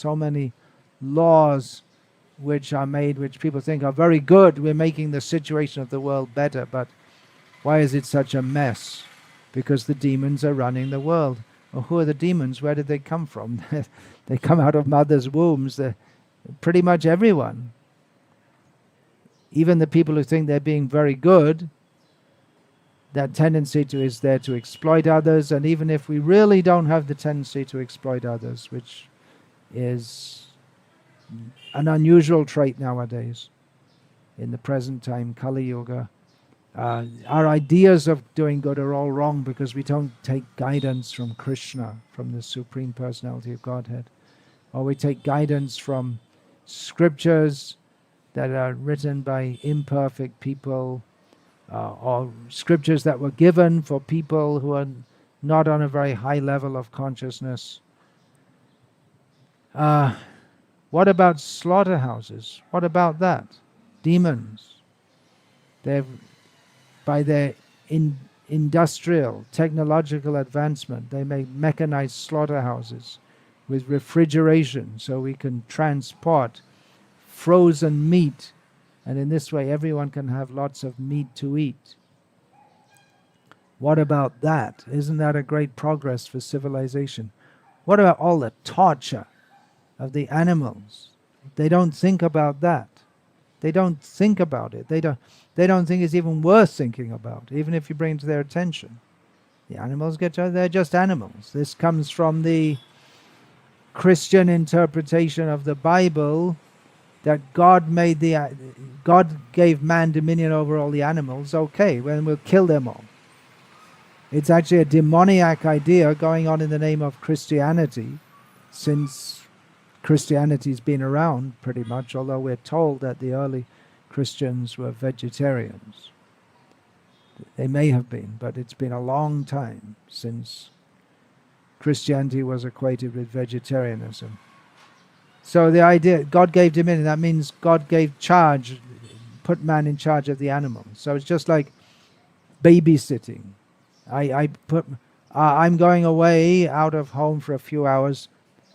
so many laws which are made, which people think are very good. We're making the situation of the world better, but why is it such a mess? Because the demons are running the world. Well, who are the demons? Where did they come from? They come out of mothers' wombs. They're pretty much everyone. Even the people who think they're being very good, that tendency is there to exploit others. And even if we really don't have the tendency to exploit others, which is an unusual trait nowadays, in the present time, Kali Yuga, our ideas of doing good are all wrong because we don't take guidance from Krishna, from the Supreme Personality of Godhead. Or we take guidance from scriptures that are written by imperfect people, or scriptures that were given for people who are not on a very high level of consciousness. What about slaughterhouses? What about that? Demons. By their industrial, technological advancement, they make mechanized slaughterhouses with refrigeration so we can transport frozen meat, and in this way everyone can have lots of meat to eat. What about that? Isn't that a great progress for civilization? What about all the torture of the animals? They don't think about that. They don't think about it. They don't think it's even worth thinking about, even if you bring it to their attention. The animals they're just animals. This comes from the Christian interpretation of the Bible, that God gave man dominion over all the animals. Okay, then we'll kill them all. It's actually a demoniac idea going on in the name of Christianity, since Christianity's been around pretty much, although we're told that the early Christians were vegetarians. They may have been, but it's been a long time since Christianity was equated with vegetarianism. So the idea, God gave dominion, that means God gave charge, put man in charge of the animals. So it's just like babysitting. I'm going away out of home for a few hours,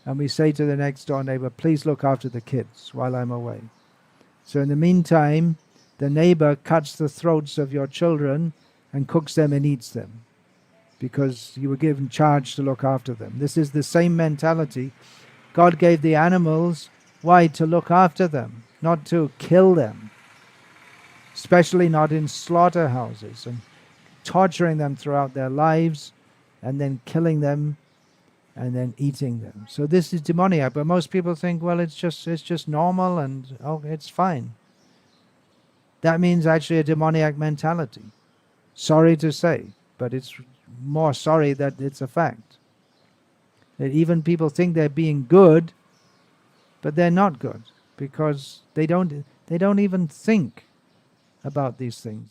and we say to the next door neighbor, please look after the kids while I'm away. So in the meantime, the neighbor cuts the throats of your children and cooks them and eats them, because you were given charge to look after them. This is the same mentality. God gave the animals, why? To look after them, not to kill them. Especially not in slaughterhouses and torturing them throughout their lives and then killing them and then eating them. So this is demoniac, but most people think, well, it's just normal and it's fine. That means actually a demoniac mentality. Sorry to say, but it's more sorry that it's a fact. That even people think they're being good, but they're not good, because they don't even think about these things.